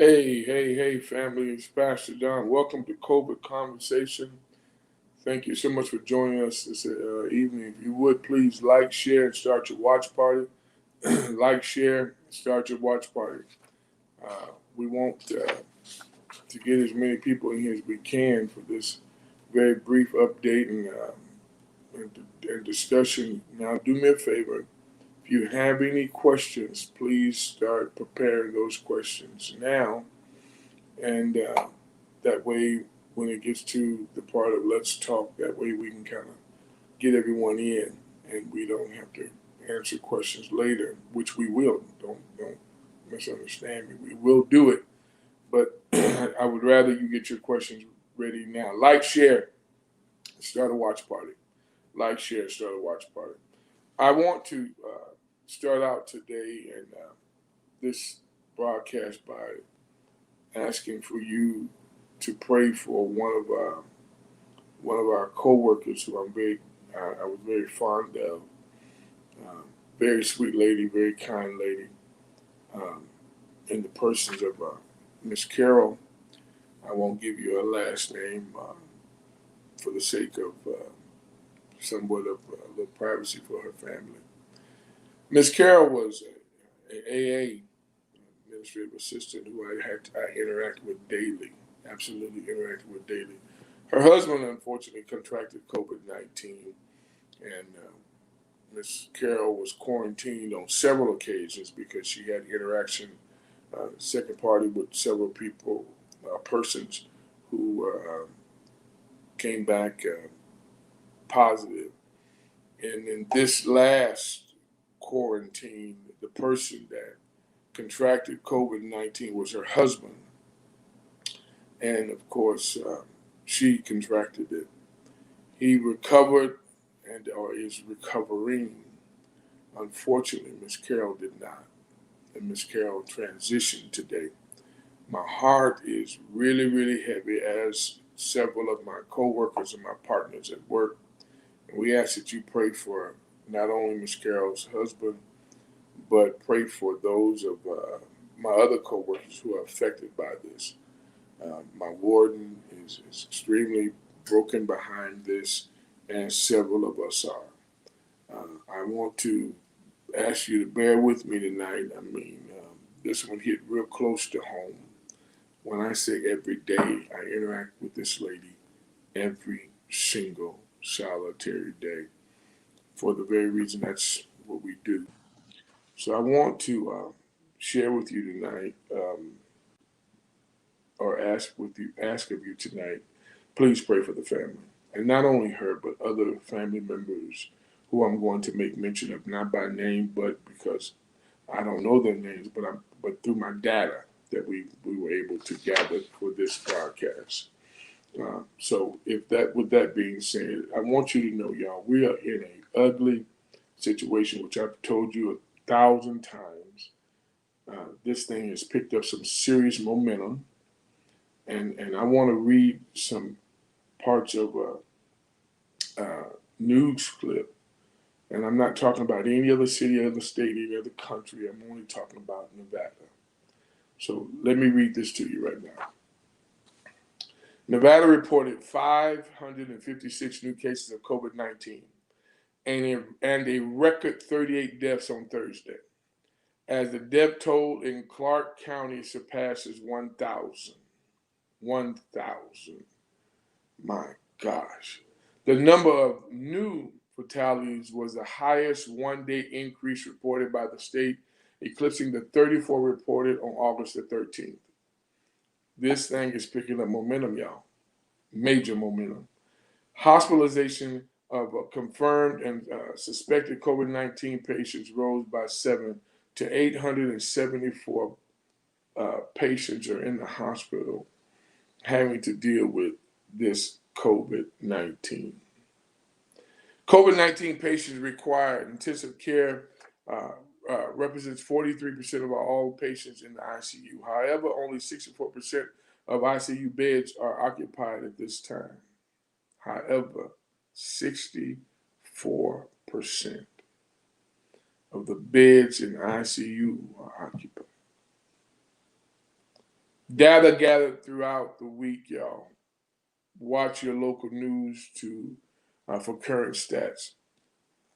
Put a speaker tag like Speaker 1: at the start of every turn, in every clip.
Speaker 1: Hey, family. It's Pastor Don. Welcome to COVID Conversation. Thank you so much for joining us this evening. If you would, please like, share, and start your watch party. Like, share, start your watch party. We want to get as many people in here as we can for this very brief update and discussion. Now, do me a favor. If you have any questions, please start preparing those questions now. And that way, when it gets to the part of let's talk, that way we can kind of get everyone in, and we don't have to answer questions later, which we will. Don't misunderstand me. We will do it, but I would rather you get your questions ready now. Like, share, start a watch party. Like, share, start a watch party. I want to start out today and this broadcast by asking for you to pray for one of our coworkers who I was very fond of. Uh, Very sweet lady, very kind lady, um, in the persons of Miss Carol. I won't give you her last name for the sake of somewhat of a little privacy for her family. Miss Carol was a AA administrative assistant who I interacted with daily, absolutely interacted with daily. Her husband unfortunately contracted COVID-19, and Miss Carol was quarantined on several occasions because she had interaction, second party with several people, persons who came back positive. And in this last quarantine, the person that contracted COVID-19 was her husband. And of course, she contracted it. He recovered and or is recovering. Unfortunately, Miss Carol did not. And Miss Carol transitioned today. My heart is really, really heavy as several of my coworkers and my partners at work. And we ask that you pray for not only Miss Carol's husband, but pray for those of my other coworkers who are affected by this. My warden is extremely broken behind this, and several of us are. I want to ask you to bear with me tonight. I mean, this one hit real close to home. When I say every day, I interact with this lady every single solitary day for the very reason that's what we do. So I want to share with you tonight, or ask of you tonight. Please pray for the family, and not only her, but other family members who I'm going to make mention of, not by name, but because I don't know their names, but through my data that we were able to gather for this broadcast. So if that with that being said, I want you to know, y'all, we are in a ugly situation, which I've told you 1,000 times. This thing has picked up some serious momentum, and I want to read some parts of a news clip. And I'm not talking about any other city, other state, any other country. I'm only talking about Nevada. So let me read this to you right now. Nevada reported 556 new cases of COVID-19 and a record 38 deaths on Thursday, as the death toll in Clark County surpasses 1,000. 1,000. My gosh. The number of new fatalities was the highest one-day increase reported by the state, eclipsing the 34 reported on August the 13th. This thing is picking up momentum, y'all. Major momentum. Hospitalization of confirmed and suspected COVID-19 patients rose by 7 to 874 patients are in the hospital having to deal with this COVID-19. COVID-19 patients require intensive care, represents 43% of all patients in the ICU. However, only 64% of ICU beds are occupied at this time. However, 64% of the beds in ICU are occupied. Data gathered throughout the week, y'all. Watch your local news for current stats.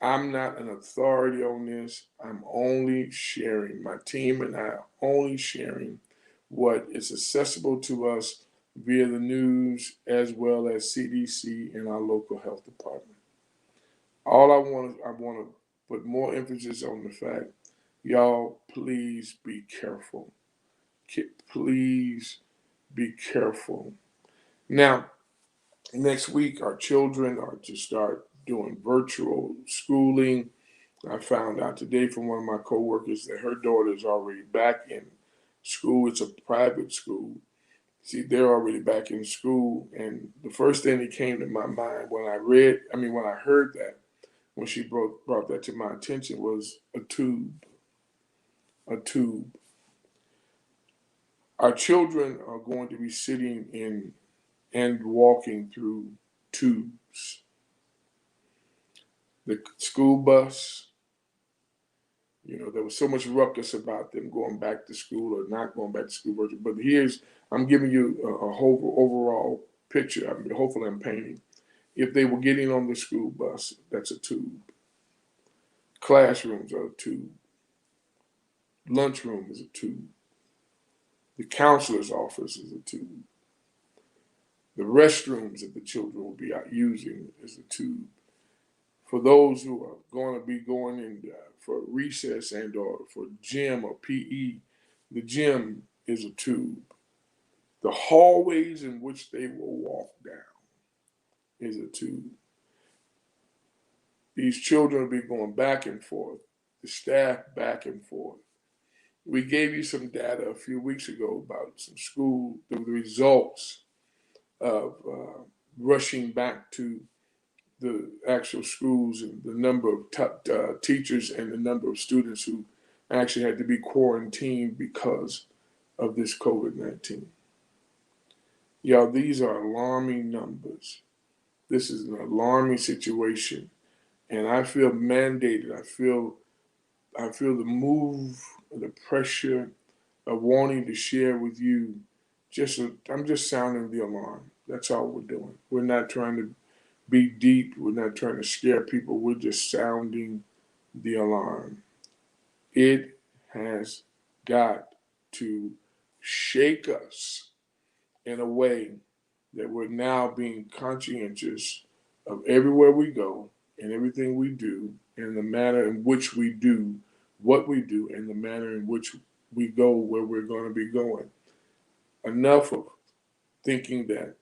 Speaker 1: I'm not an authority on this. I'm only sharing. My team and I are only sharing what is accessible to us via the news as well as CDC and our local health department. I want to put more emphasis on the fact, y'all, please be careful. Please be careful. Now, next week, our children are to start doing virtual schooling. I found out today from one of my coworkers that her daughter is already back in school. It's a private school. See, they're already back in school. And the first thing that came to my mind when when I heard that, when she brought that to my attention, was a tube. A tube. Our children are going to be sitting in and walking through tubes. The school bus, there was so much ruckus about them going back to school or not going back to school. But I'm giving you a whole overall picture. I mean, hopefully I'm painting. If they were getting on the school bus, that's a tube. Classrooms are a tube. Lunchroom is a tube. The counselor's office is a tube. The restrooms that the children will be out using is a tube. For those who are going to be going in for recess and or for gym or PE, the gym is a tube. The hallways in which they will walk down is a tube. These children will be going back and forth, the staff back and forth. We gave you some data a few weeks ago about some school, the results of rushing back to the actual schools and the number of teachers and the number of students who actually had to be quarantined because of this COVID-19. Y'all, these are alarming numbers. This is an alarming situation. And I feel mandated. I feel the move, the pressure of wanting to share with you. I'm just sounding the alarm. That's all we're doing. We're not trying to be deep. We're not trying to scare people. We're just sounding the alarm. It has got to shake us in a way that we're now being conscientious of everywhere we go and everything we do and the manner in which we do what we do and the manner in which we go where we're going to be going. Enough of thinking that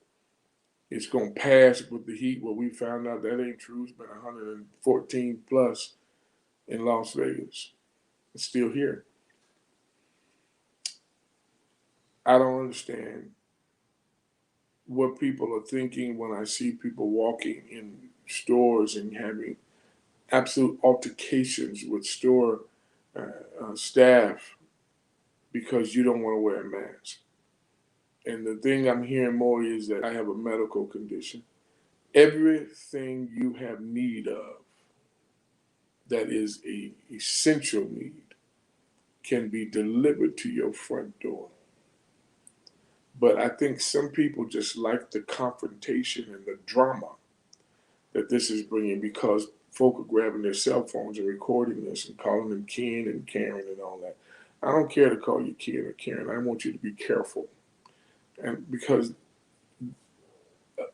Speaker 1: it's going to pass with the heat. Well, we found out that ain't true. It's been 114 plus in Las Vegas. It's still here. I don't understand what people are thinking when I see people walking in stores and having absolute altercations with store staff because you don't want to wear a mask. And the thing I'm hearing more is that I have a medical condition. Everything you have need of that is a essential need can be delivered to your front door. But I think some people just like the confrontation and the drama that this is bringing because folk are grabbing their cell phones and recording this and calling them Ken and Karen and all that. I don't care to call you Ken or Karen. I want you to be careful. And because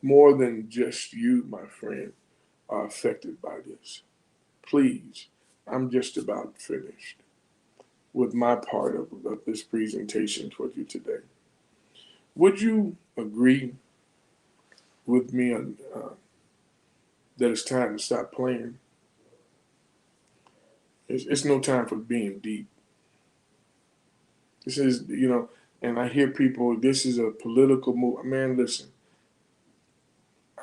Speaker 1: more than just you, my friend, are affected by this. Please, I'm just about finished with my part of this presentation for you today. Would you agree with me on that it's time to stop playing? It's no time for being deep. This is, and I hear people, this is a political move. Man, listen,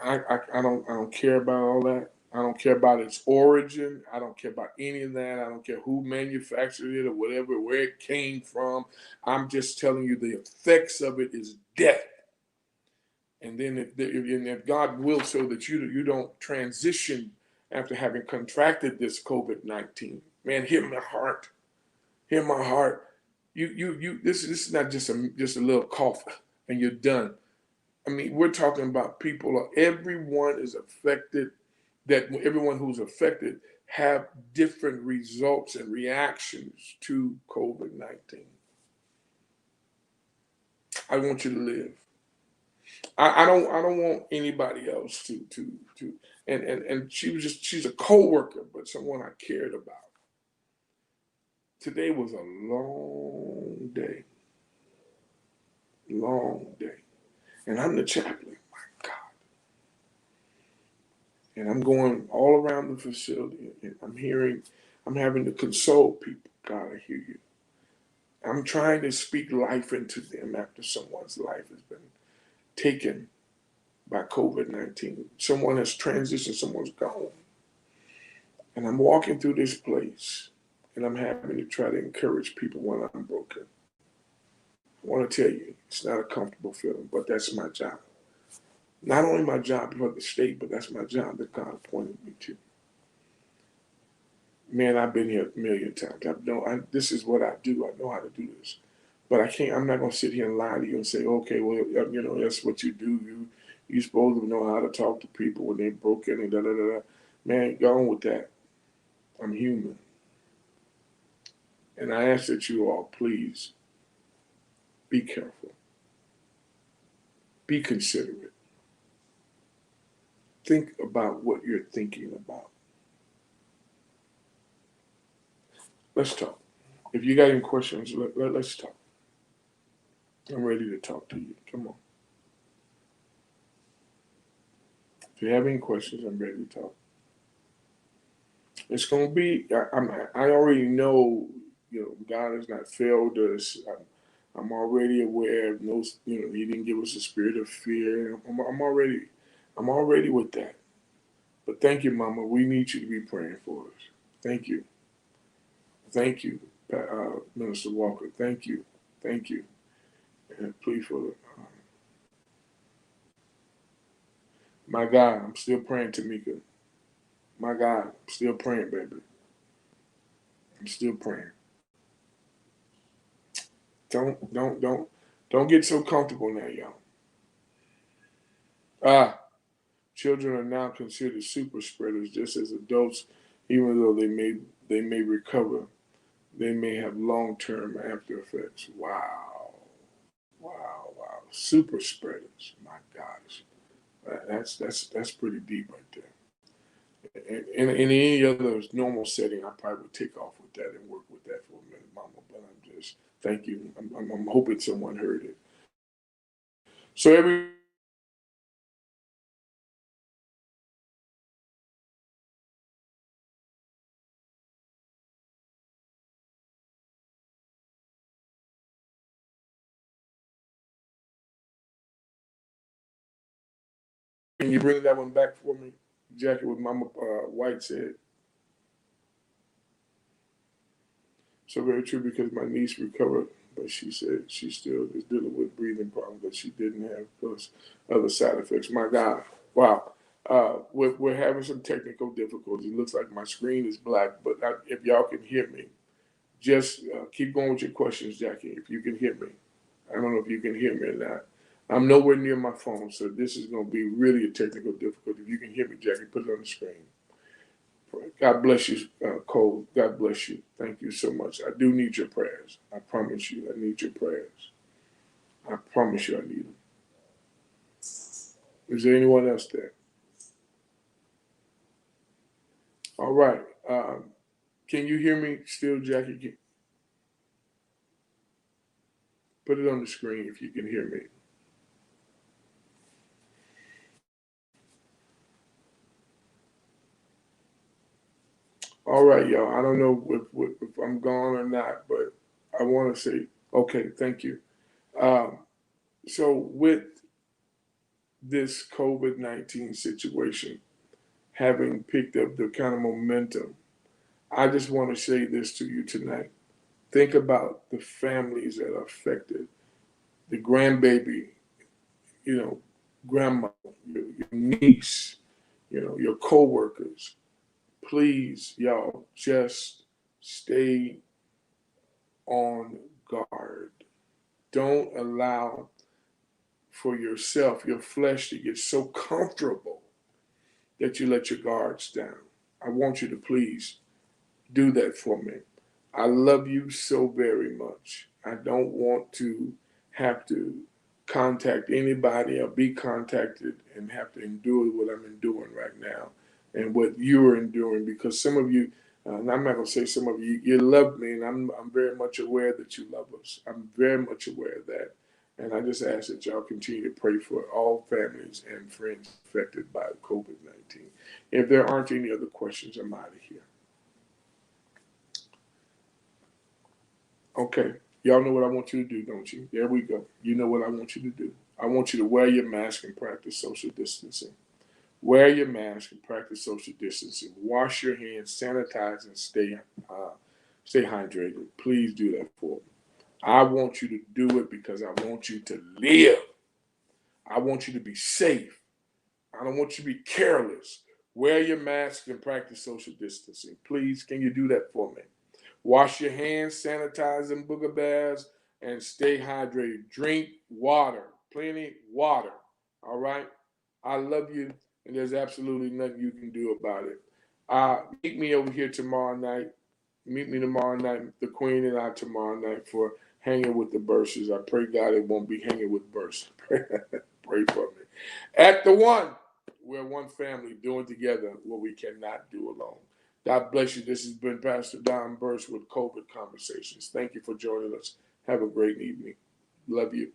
Speaker 1: I don't care about all that. I don't care about its origin. I don't care about any of that. I don't care who manufactured it or whatever, where it came from. I'm just telling you the effects of it is death. And then if God wills so that you don't transition after having contracted this COVID-19, man, hear my heart. Hear my heart. This is not just a little cough and you're done. I mean, we're talking about people. Everyone is affected. That everyone who's affected have different results and reactions to COVID-19. I want you to live. I don't want anybody else to and she's a co-worker, but someone I cared about. Today was a long day. And I'm the chaplain. My God. And I'm going all around the facility and I'm having to console people. God, I hear you. I'm trying to speak life into them after someone's life has been taken by COVID-19. Someone has transitioned, someone's gone. And I'm walking through this place and I'm having to try to encourage people when I'm broken. I want to tell you, it's not a comfortable feeling, but that's my job. Not only my job for the state, but that's my job that God appointed me to. Man, I've been here a million times. This is what I do. I know how to do this. But I'm not going to sit here and lie to you and say, okay, well, that's what you do. You're supposed to know how to talk to people when they're broken and da-da-da-da. Man, go on with that. I'm human. And I ask that you all, please, be careful. Be considerate. Think about what you're thinking about. Let's talk. If you got any questions, let's talk. I'm ready to talk to you. Come on. If you have any questions, I'm ready to talk. It's going to be, I already know, God has not failed us. I'm already aware of those, He didn't give us a spirit of fear. I'm already with that. But thank you, Mama. We need you to be praying for us. Thank you. Thank you, Minister Walker. Thank you. Thank you. And please for my God, I'm still praying, Tamika. My God, I'm still praying, baby. I'm still praying. Don't get so comfortable now, y'all. Children are now considered super spreaders just as adults, even though they may recover. They may have long-term after effects. Wow. Wow, wow. Super spreaders. My gosh. That's pretty deep right there. In any other normal setting, I probably would take off with that and work with that for a minute, Mama. But thank you. I'm hoping someone heard it. So can you bring that one back for me? Jackie, what Mama White said. So very true because my niece recovered, but she said she still is dealing with breathing problems that she didn't have, plus other side effects. My God, wow. We're having some technical difficulties. It looks like my screen is black, but if y'all can hear me, just keep going with your questions, Jackie, if you can hear me. I don't know if you can hear me or not. I'm nowhere near my phone, so this is going to be really a technical difficulty. If you can hear me, Jackie, put it on the screen. God bless you, Cole. God bless you. Thank you so much. I do need your prayers. I promise you, I need your prayers. I promise you, I need them. Is there anyone else there? All right. Can you hear me still, Jackie? Put it on the screen if you can hear me. All right, y'all. I don't know if I'm gone or not, but I want to say, okay, thank you. Um, so with this COVID-19 situation having picked up the kind of momentum, I just want to say this to you tonight. Think about the families that are affected, the grandbaby, grandma, your niece, your coworkers. Please, y'all, just stay on guard. Don't allow for yourself, your flesh, to get so comfortable that you let your guards down. I want you to please do that for me. I love you so very much. I don't want to have to contact anybody or be contacted and have to endure what I'm enduring right now and what you're enduring, because some of you, and I'm not going to say some of you, you love me, and I'm very much aware that you love us. I'm very much aware of that. And I just ask that y'all continue to pray for all families and friends affected by COVID 19. If there aren't any other questions, I'm out of here. Okay. Y'all know what I want you to do, don't you? There we go. You know what I want you to do. I want you to wear your mask and practice social distancing. Wear your mask and practice social distancing. Wash your hands, sanitize, and stay hydrated. Please do that for me. I want you to do it because I want you to live. I want you to be safe. I don't want you to be careless. Wear your mask and practice social distancing. Please, can you do that for me? Wash your hands, sanitize them booger bears, and stay hydrated. Drink water, plenty water. All right? I love you, and there's absolutely nothing you can do about it. Meet me over here tomorrow night. Meet me tomorrow night, the Queen and I tomorrow night, for hanging with the Burses. I pray God it won't be hanging with Burse. Pray for me. At the One, we're one family doing together what we cannot do alone. God bless you. This has been Pastor Don Burse with COVID Conversations. Thank you for joining us. Have a great evening. Love you.